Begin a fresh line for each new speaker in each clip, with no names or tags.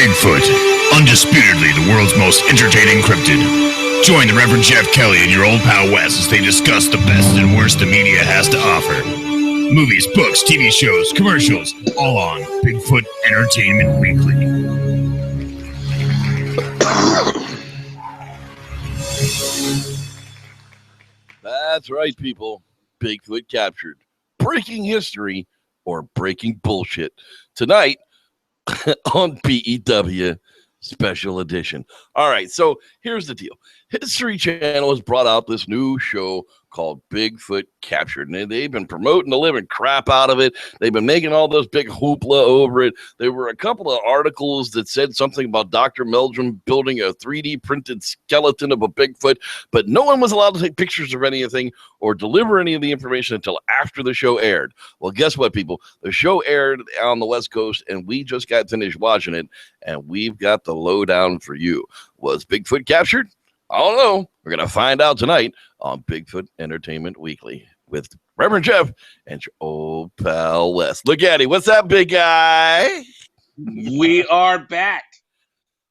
Bigfoot, undisputedly the world's most entertaining cryptid. Join the Reverend Jeff Kelly and your old pal Wes as they discuss the best and worst the media has to offer. Movies, books, TV shows, commercials, all on Bigfoot Entertainment Weekly.
That's right, people. Bigfoot Captured. Breaking history or breaking bullshit. Tonight on BEW Special Edition. All right, so here's the deal. History Channel has brought out this new show called Bigfoot Captured, and they've been promoting the living crap out of it. They've been making all those big hoopla over it. There were a couple of articles that said something about Dr. Meldrum building a 3D printed skeleton of a Bigfoot, but no one was allowed to take pictures of anything or deliver any of the information until after the show aired. Well, guess what, people? The show aired on the West Coast, and we just got finished watching it, and we've got the lowdown for you. Was Bigfoot captured? I don't know. We're going to find out tonight on Bigfoot Entertainment Weekly with Reverend Jeff and your old pal Wes. Look at him. What's that, big guy?
We are back.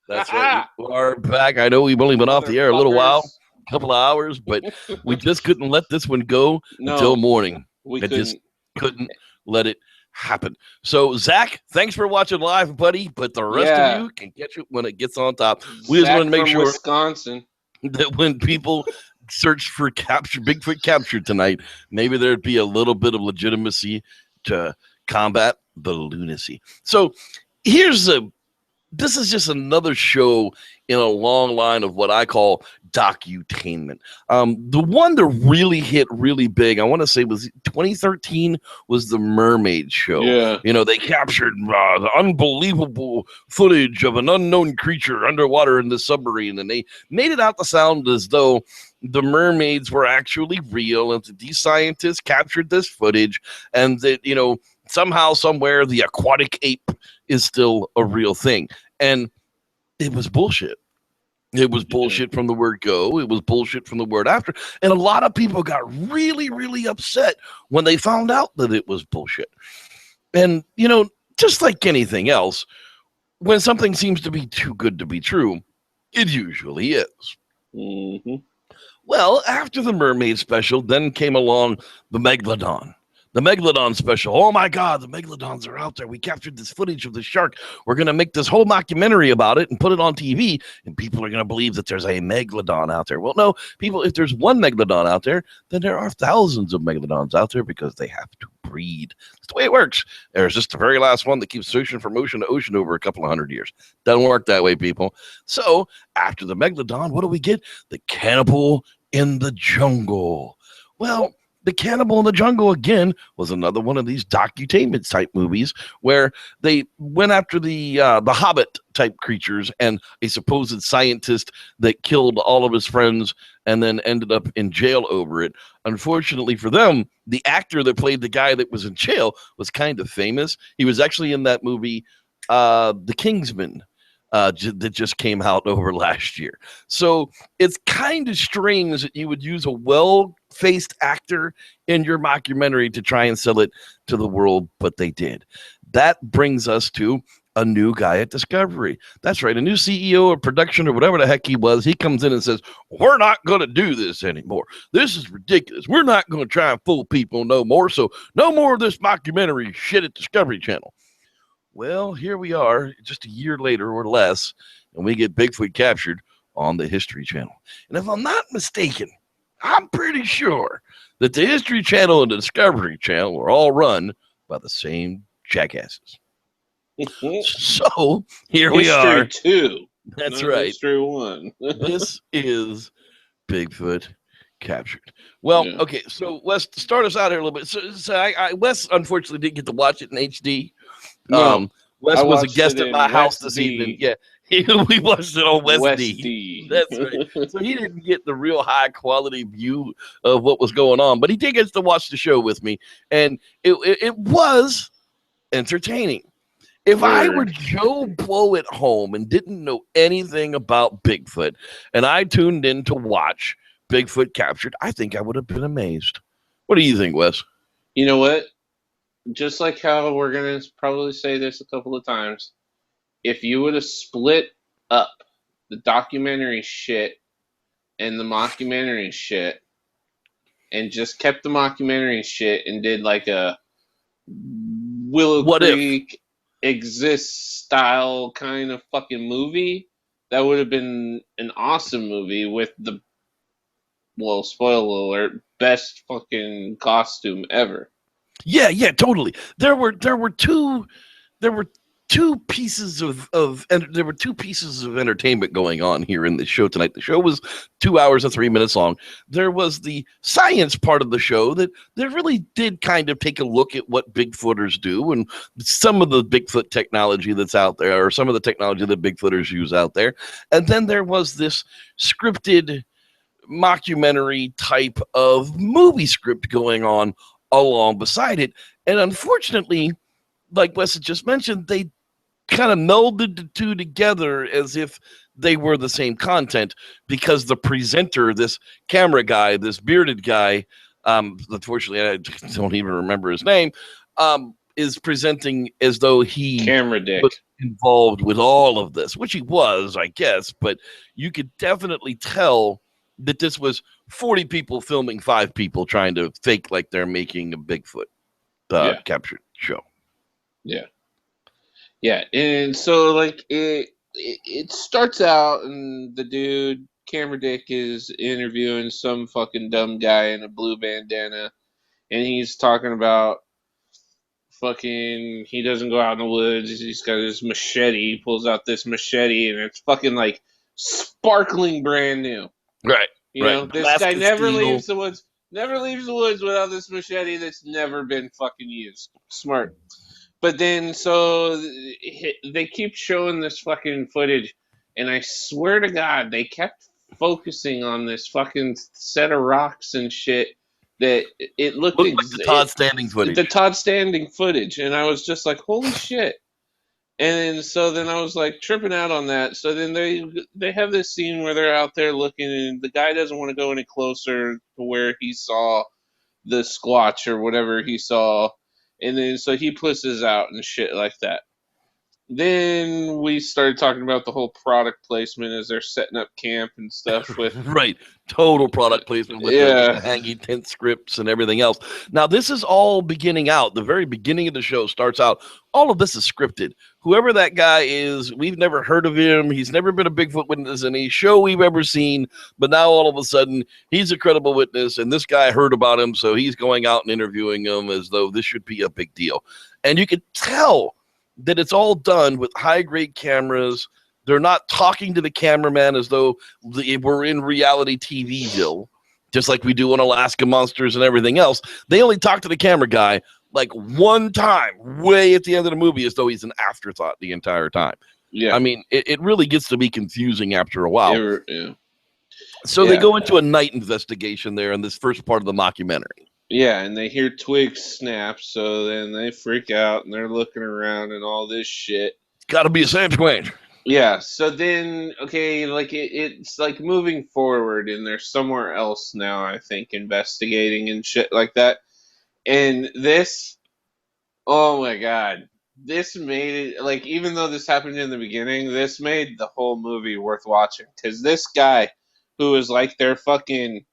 That's right. We are back. I know we've only been off the air a little while, a couple of hours, but we just couldn't let this one go until morning. We just couldn't let it happen. So, Zach, thanks for watching live, buddy, but the rest of you can catch it when it gets on top. We just want to make sure
Wisconsin.
That when people search for Bigfoot Captured tonight, maybe there'd be a little bit of legitimacy to combat the lunacy. So this is just another show in a long line of what I call docutainment. The one that really hit really big, I want to say, was 2013 was the Mermaid Show.
Yeah.
You know, they captured the unbelievable footage of an unknown creature underwater in the submarine, and they made it out to sound as though the mermaids were actually real, and that these scientists captured this footage, and that, you know, somehow, somewhere, the aquatic ape is still a real thing. And it was bullshit. It was bullshit from the word go. It was bullshit from the word after. And a lot of people got really, really upset when they found out that it was bullshit. And, you know, just like anything else, when something seems to be too good to be true, it usually is.
Mm-hmm.
Well, after the Mermaid Special, then came along the Megalodon. The Megalodon Special. Oh, my God, the Megalodons are out there. We captured this footage of the shark. We're going to make this whole mockumentary about it and put it on TV, and people are going to believe that there's a Megalodon out there. Well, no, people, if there's one Megalodon out there, then there are thousands of Megalodons out there because they have to breed. That's the way it works. There's just the very last one that keeps ocean from ocean to ocean over a couple of 100 years. Doesn't work that way, people. So after the Megalodon, what do we get? The Cannibal in the Jungle. Well, The Cannibal in the Jungle, again, was another one of these docutainment type movies where they went after the Hobbit type creatures and a supposed scientist that killed all of his friends and then ended up in jail over it. Unfortunately for them, the actor that played the guy that was in jail was kind of famous. He was actually in that movie, The Kingsman. That just came out over last year. So it's kind of strange that you would use a well-faced actor in your mockumentary to try and sell it to the world, but they did. That brings us to a new guy at Discovery. That's right, a new CEO of production or whatever the heck he was. He comes in and says, we're not going to do this anymore. This is ridiculous. We're not going to try and fool people no more. So no more of this mockumentary shit at Discovery Channel. Well, here we are just a year later or less, and we get Bigfoot Captured on the History Channel. And if I'm not mistaken, I'm pretty sure that the History Channel and the Discovery Channel are all run by the same jackasses. So here we are.
History 2.
That's right.
History 1.
This is Bigfoot Captured. Well, okay, so Wes, start us out here a little bit. So Wes unfortunately didn't get to watch it in HD.
No,
Wes was a guest at my house this evening. Yeah, we watched it on West D. That's right. So he didn't get the real high quality view of what was going on, but he did get to watch the show with me, and it was entertaining. If I were Joe Blow at home and didn't know anything about Bigfoot, and I tuned in to watch Bigfoot Captured, I think I would have been amazed. What do you think, Wes?
You know what? Just like how we're going to probably say this a couple of times, if you would have split up the documentary shit and the mockumentary shit, and just kept the mockumentary shit and did like a Willow
What if?
Creek exists style kind of fucking movie, that would have been an awesome movie with the, well, spoiler alert, best fucking costume ever.
Yeah, totally. There were two pieces of and there were two pieces of entertainment going on here in the show tonight. The show was 2 hours and 3 minutes long. There was the science part of the show that really did kind of take a look at what Bigfooters do and some of the Bigfoot technology that's out there, or some of the technology that Bigfooters use out there. And then there was this scripted mockumentary type of movie script going on along beside it. And unfortunately, like Wes had just mentioned, they kind of melded the two together as if they were the same content, because the presenter, this camera guy, this bearded guy, unfortunately I don't even remember his name, is presenting as though he
Camera dick.
was involved with all of this, which he was, I guess, but you could definitely tell that this was 40 people filming 5 people trying to fake like they're making a Bigfoot captured show.
Yeah, and so like it starts out, and the dude Camera Dick is interviewing some fucking dumb guy in a blue bandana, and he's talking about fucking, he doesn't go out in the woods. He's got his machete. He pulls out this machete, and it's fucking like sparkling brand new.
Right.
You know, this guy never leaves the woods. Never leaves the woods without this machete that's never been fucking used. Smart. But then, so they keep showing this fucking footage, and I swear to God, they kept focusing on this fucking set of rocks and shit that it looked
like the Todd Standing footage.
The Todd Standing footage, and I was just like, holy shit. And so then I was like tripping out on that. So then they have this scene where they're out there looking, and the guy doesn't want to go any closer to where he saw the Squatch or whatever he saw. And then so he pushes out and shit like that. Then we started talking about the whole product placement as they're setting up camp and stuff with
right, total product placement with the hanging tent scripts and everything else. Now this is all beginning out. The very beginning of the show starts out. All of this is scripted. Whoever that guy is, we've never heard of him. He's never been a Bigfoot witness in any show we've ever seen. But now all of a sudden, he's a credible witness, and this guy heard about him, so he's going out and interviewing him as though this should be a big deal. And you could tell that it's all done with high-grade cameras. They're not talking to the cameraman as though we're in reality TVville, just like we do on Alaska Monsters and everything else. They only talk to the camera guy like one time, way at the end of the movie, as though he's an afterthought the entire time. Yeah, I mean, it really gets to be confusing after a while. So they go into a night investigation there in this first part of the mockumentary.
Yeah, and they hear twigs snap, so then they freak out, and they're looking around and all this shit.
It's got to be a Sasquatch.
Yeah, so then, okay, like it's like moving forward, and they're somewhere else now, I think, investigating and shit like that. And this, oh my God, this made it, like, even though this happened in the beginning, this made the whole movie worth watching. Because this guy, who was like their fucking,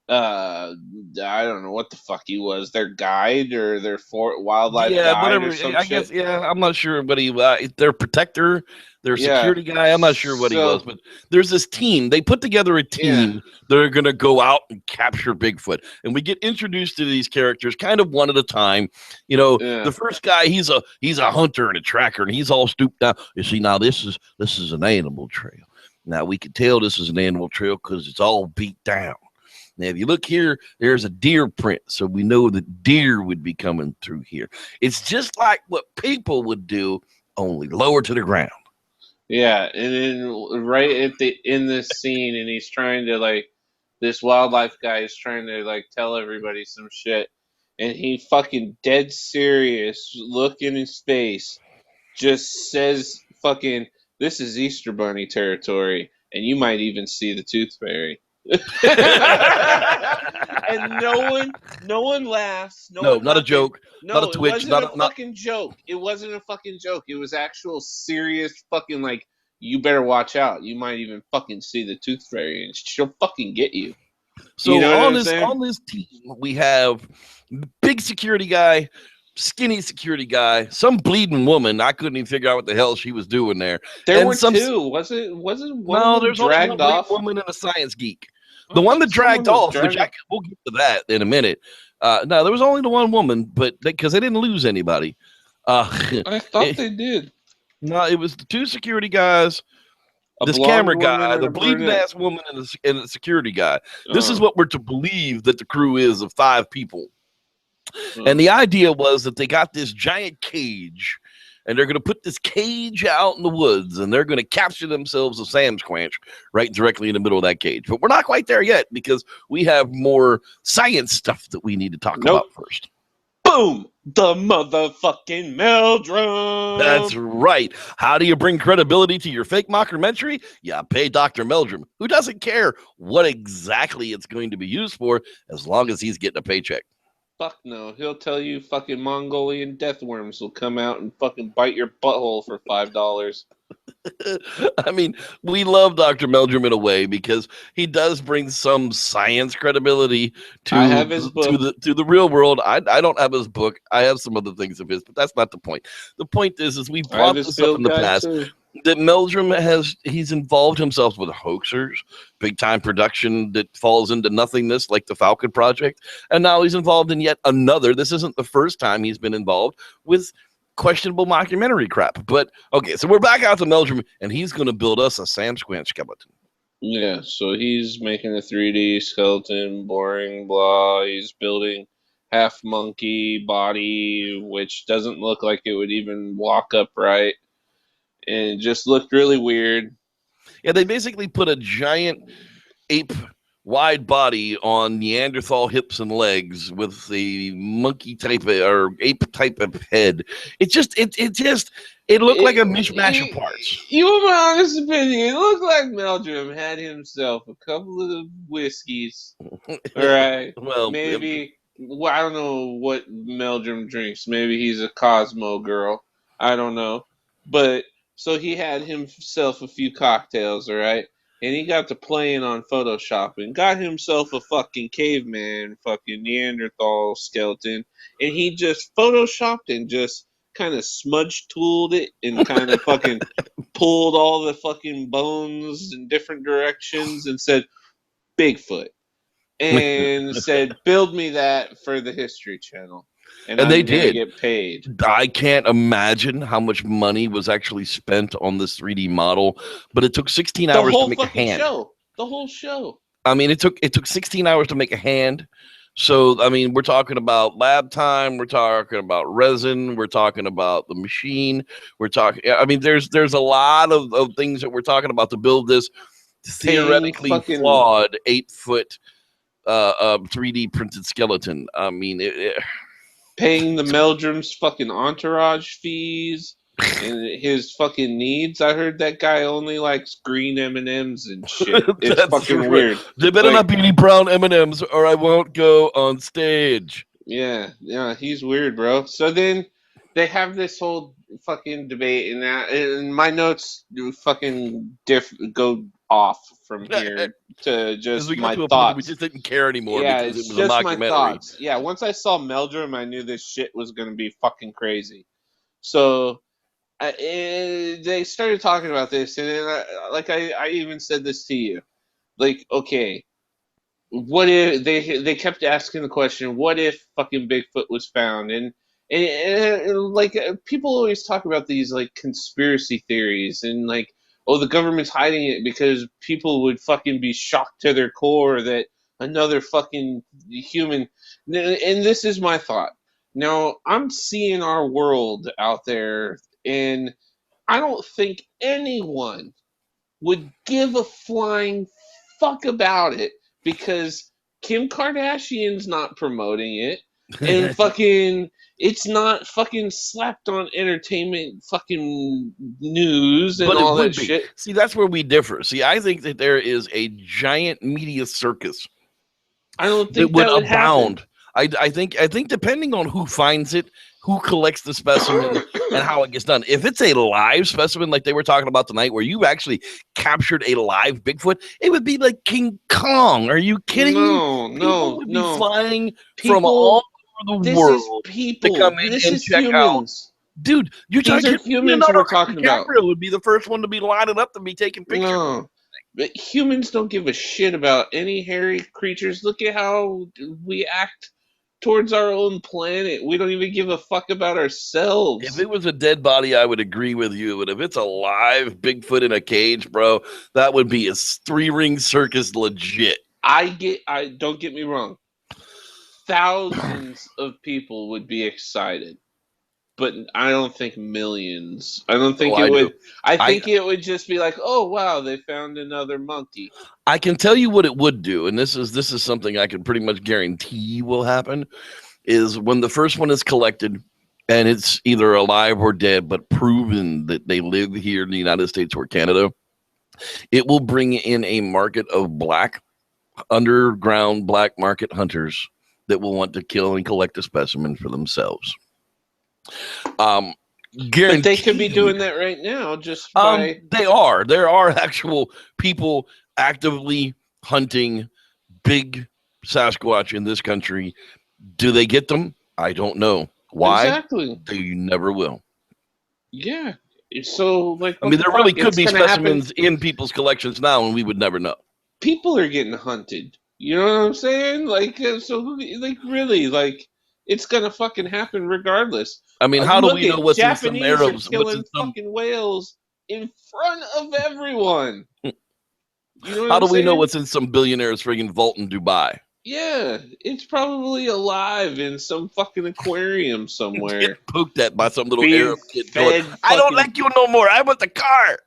I don't know what the fuck he was, their guide or their wildlife guide, whatever. Or some
guess, I'm not sure what he was. Their protector, their security guy. I'm not sure what he was, but there's this team. They put together a team that are going to go out and capture Bigfoot, and we get introduced to these characters kind of one at a time. You know, the first guy, he's a hunter and a tracker, and he's all stooped down. You see, now this is an animal trail. Now we can tell this is an animal trail because it's all beat down. Now, if you look here, there's a deer print, so we know that deer would be coming through here. It's just like what people would do, only lower to the ground.
Yeah, and then right in this scene, and he's trying to, like, this wildlife guy is trying to, like, tell everybody some shit, and he fucking dead serious, look in his face, just says fucking, this is Easter Bunny territory, and you might even see the Tooth Fairy. And no one laughs.
No,
one
not a
nothing.
joke.
No,
Not a
it
twitch.
wasn't
Not
a fucking joke. It wasn't a fucking joke. It was actual serious fucking like. You better watch out. You might even fucking see the tooth fairy, and she'll fucking get you. You
So
know what
on
I'm
this
saying?
team, we have big security guy, skinny security guy, some bleeding woman. I couldn't even figure out what the hell she was doing there.
There
And
were
some
two. Wasn't one of
no,
them
there's only one
dragged
bleeding
off?
woman and a science geek.
I
The one
thought
that
someone
dragged
was
off, which
dragging.
we'll get to that in a minute. No, there was only the one woman, but because they didn't lose anybody.
I thought they did.
No, it was the two security guys,
A
this
blonde
camera
woman
guy,
and
the
a
bleeding
brunette.
ass woman, and the security guy. This is
Oh,
what we're to believe that the crew is of 5 people.
oh.
And the idea was that they got this giant cage, and they're going to put this cage out in the woods, and they're going to capture themselves a Sasquatch right directly in the middle of that cage. But we're not quite there yet because we have more science stuff that we need to talk
Nope.
about first.
Boom! The motherfucking Meldrum.
That's right. How do you bring credibility to your fake mockumentary? Yeah, pay Dr. Meldrum, who doesn't care what exactly it's going to be used for as long as he's getting a paycheck.
Fuck no. He'll tell you fucking Mongolian death worms will come out and fucking bite your butthole for $5.
I mean, we love Dr. Meldrum in a way because he does bring some science credibility
I have his book.
to the real world. I don't have his book. I have some other things of his, but that's not the point. The point is we've
I have
brought
his
this up in
field
the
guide
past
too.
that Meldrum he's involved himself with hoaxers, big time production that falls into nothingness like the Falcon Project, and now he's involved in yet another. This isn't the first time he's been involved with questionable mockumentary crap. But okay, so we're back out to Meldrum, and he's going to build us a Sasquatch skeleton.
Yeah, so he's making a 3D skeleton, boring, blah. He's building half monkey body, which doesn't look like it would even walk upright. And it just looked really weird.
Yeah, they basically put a giant ape wide body on Neanderthal hips and legs with the monkey type or ape type of head. It looked like a mishmash of parts.
You want my honest opinion? It looked like Meldrum had himself a couple of whiskeys. All right,
Well,
maybe. Well, I don't know what Meldrum drinks. Maybe he's a Cosmo girl. I don't know. But so he had himself a few cocktails, all right? And he got to playing on Photoshop and got himself a fucking caveman, fucking Neanderthal skeleton. And he just Photoshopped and just kind of smudge tooled it and kind of fucking pulled all the fucking bones in different directions and said, Bigfoot. And said, build me that for the History Channel. And I'm
they
gonna
did.
get paid.
I can't imagine how much money was actually spent on this 3D model, but it took 16
The
hours to
whole
make a
fucking
hand.
show. The whole show.
I mean, it took 16 hours to make a hand. So, I mean, we're talking about lab time, we're talking about resin, we're talking about the machine, we're talking, I mean, there's a lot of things that we're talking about to build this theoretically
fucking-
flawed 8-foot 3D printed skeleton. I mean,
Paying the Meldrum's fucking entourage fees and his fucking needs. I heard that guy only likes green M&Ms and shit. It's
That's
fucking
right.
weird.
There better
Like-
not be any brown M&Ms or I won't go on stage.
Yeah, he's weird, bro. So then they have this whole fucking debate, and my notes fucking go off from here to just
we got
my
to a point
thoughts.
that we just didn't care anymore
Yeah,
because
it's
it was a
just my
mockumentary.
thoughts. Yeah, once I saw Meldrum, I knew this shit was gonna be fucking crazy. So they started talking about this, and then I even said this to you, like, okay, what if they kept asking the question, what if fucking Bigfoot was found? And like people always talk about these like conspiracy theories and like, oh, the government's hiding it because people would fucking be shocked to their core that another fucking human. And this is my thought. Now I'm seeing our world out there, and I don't think anyone would give a flying fuck about it because Kim Kardashian's not promoting it, and fucking It's not fucking slapped on entertainment fucking news and
But it
all that
would be.
shit.
See, that's where we differ. See, I think that there is a giant media circus
I don't
that
think
would
that would happen.
abound. I think depending on who finds it, who collects the specimen, and how it gets done. If it's a live specimen like they were talking about tonight, where you actually captured a live Bigfoot, it would be like King Kong. Are you kidding me? People would be flying from all over the
This is
world to
people.
come in
This
and
is
check out.
humans.
Dude, you're
These
talking
are humans
Leonardo
we're talking about.
DiCaprio would be the first one to be lining up to be taking pictures.
No. But humans don't give a shit about any hairy creatures. Look at how we act towards our own planet. We don't even give a fuck about ourselves.
If it was a dead body, I would agree with you. But if it's a live Bigfoot in a cage, bro, that would be a 3-ring circus legit.
I don't get me wrong. Thousands of people would be excited. But I don't think millions. I don't think it would.
Do.
I think it would just be like, oh wow, they found another monkey.
I can tell you what it would do, and this is something I can pretty much guarantee will happen. Is when the first one is collected, and it's either alive or dead, but proven that they live here in the United States or Canada, it will bring in a market of underground black market hunters that will want to kill and collect a specimen for themselves.
But they could be doing that right now just by
there are actual people actively hunting big Sasquatch in this country. Do they get them? I don't know. Why?
Exactly.
They never will.
Yeah. So like
I mean, there really could be specimens in people's collections now and we would never know.
People are getting hunted. You know what I'm saying? Like really, like it's gonna fucking happen regardless.
I mean, how do we know what's in some Arabs?
Japanese are killing fucking whales in front of everyone. You know
how do we know what's in some billionaire's friggin' vault in Dubai?
Yeah, it's probably alive in some fucking aquarium somewhere.
Get poked at by some little Arab kid going, I don't like you no more. I want the car.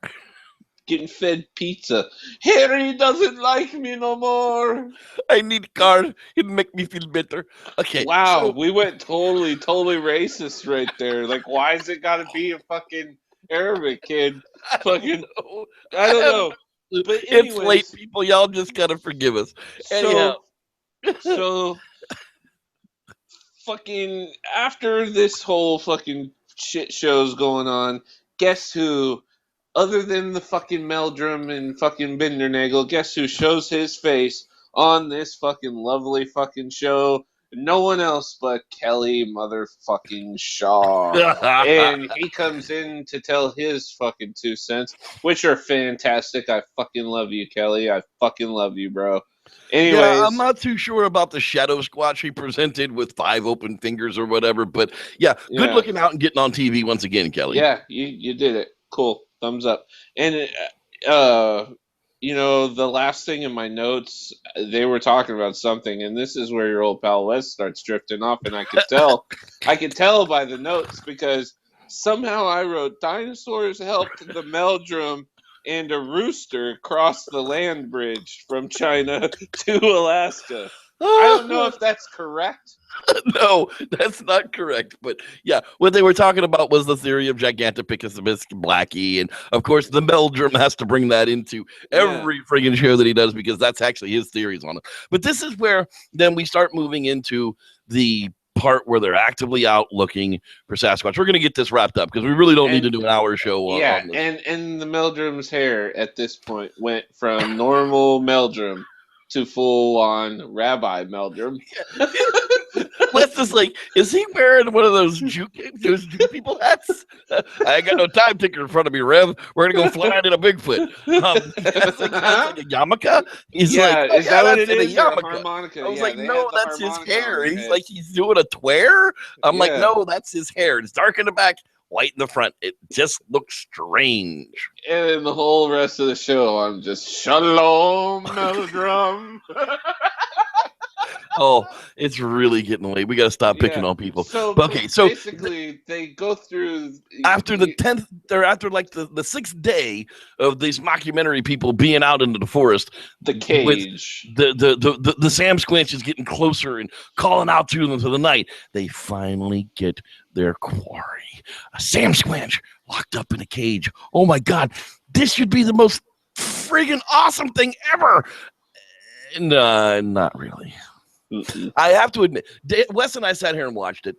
Getting fed pizza. Harry doesn't like me no more.
I need a car. It'll make me feel better. Okay.
Wow, we went totally racist right there. Like, why is it got to be a fucking Arabic kid? I don't know. But anyways,
it's late, people. Y'all just gotta forgive us. Anyhow.
So fucking after this whole fucking shit show's going on, guess who? Other than the fucking Meldrum and fucking Bindernagel, guess who shows his face on this fucking lovely fucking show? No one else but Kelly motherfucking Shaw. And he comes in to tell his fucking 2 cents, which are fantastic. I fucking love you, Kelly. I fucking love you, bro. Anyways,
yeah, I'm not too sure about the shadow squatch he presented with 5 open fingers or whatever, but good looking out and getting on TV once again, Kelly.
Yeah, you did it. Cool. Thumbs up. And you know, the last thing in my notes, they were talking about something, and this is where your old pal Wes starts drifting off, and I could tell. I could tell by the notes because somehow I wrote dinosaurs helped the Meldrum and a rooster cross the land bridge from China to Alaska. I don't know if that's correct.
No, that's not correct. But yeah, what they were talking about was the theory of Gigantopithecus blackie. And of course, the Meldrum has to bring that into every friggin' show that he does because that's actually his theories on it. But this is where then we start moving into the part where they're actively out looking for Sasquatch. We're going to get this wrapped up because we really don't need to do an hour show on this.
And the Meldrum's hair at this point went from normal Meldrum to full-on Rabbi Meldrum.
Wes is like, is he wearing one of those Jew people hats? I ain't got no time ticker in front of me, Rev. We're gonna go flying in a Bigfoot. That's like a yarmulke. He's like,
is that what it is?
A
harmonica.
I was like, no, that's his hair. He's like, he's doing a tware. I'm like, no, that's his hair. It's dark in the back, white in the front. It just looks strange.
And the whole rest of the show, I'm just Shalom Meldrum.
Oh, it's really getting late. We got to stop picking
Yeah.
on people.
So
But okay, so
basically, they go through
after the 10th, or after like the 6th day of these mockumentary people being out into the forest,
the
with
cage.
the Sam Squanch is getting closer and calling out to them for the night. They finally get their quarry, a Sam Squanch locked up in a cage. Oh my God, this should be the most friggin' awesome thing ever. Not really.
Mm-mm.
I have to admit, Wes and I sat here and watched it.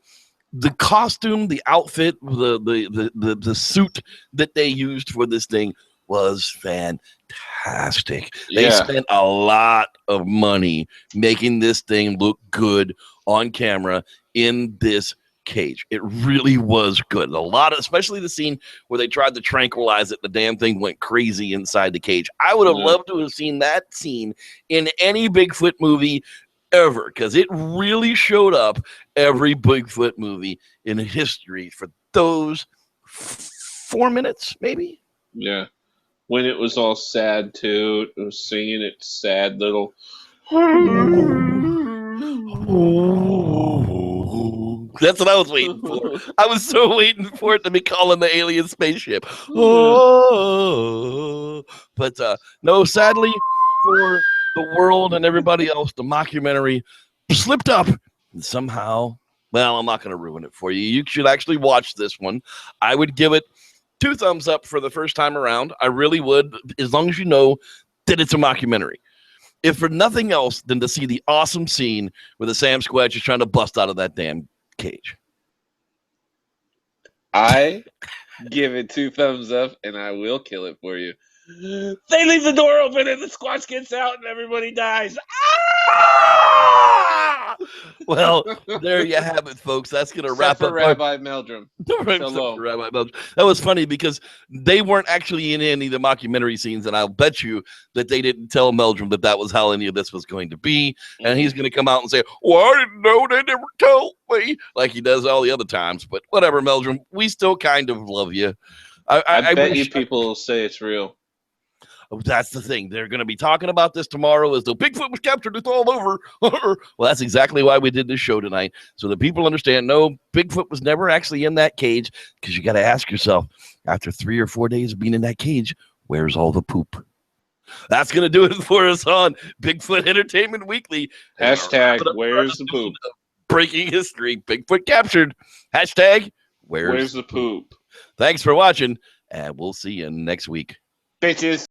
The costume, the outfit, the suit that they used for this thing was fantastic. They
Yeah.
spent a lot of money making this thing look good on camera in this cage. It really was good. A lot of, especially the scene where they tried to tranquilize it, the damn thing went crazy inside the cage. I would have
Yeah.
loved to have seen that scene in any Bigfoot movie ever, because it really showed up every Bigfoot movie in history for those 4 minutes, maybe.
Yeah. When it was all sad too, it was singing its sad little.
That's what I was waiting for. I was so waiting for it to be calling the alien spaceship. Oh, but no, sadly for the world and everybody else, the mockumentary slipped up and somehow. Well, I'm not going to ruin it for you. You should actually watch this one. I would give it 2 thumbs up for the first time around. I really would, as long as you know that it's a mockumentary. If for nothing else than to see the awesome scene where the Sam Squatch is trying to bust out of that damn cage.
I give it 2 thumbs up, and I will kill it for you. They leave the door open, and the Squatch gets out, and everybody dies. Ah!
Well, there you have it, folks. That's going to wrap
Except
up
for Rabbi Meldrum. Shalom.
Rabbi Belch. That was funny because they weren't actually in any of the mockumentary scenes, and I'll bet you that they didn't tell Meldrum that that was how any of this was going to be. And he's going to come out and say, "Well, I didn't know. They never told me," like he does all the other times. But whatever, Meldrum. We still kind of love you.
I bet you people will say it's real.
That's the thing. They're going to be talking about this tomorrow as though Bigfoot was captured. It's all over. Well, that's exactly why we did this show tonight. So that people understand, no, Bigfoot was never actually in that cage, because you got to ask yourself, after 3 or 4 days of being in that cage, where's all the poop? That's going to do it for us on Bigfoot Entertainment Weekly.
Hashtag, where's the poop?
Breaking history. Bigfoot captured. Hashtag,
where's the poop?
Thanks for watching, and we'll see you next week.
Bitches.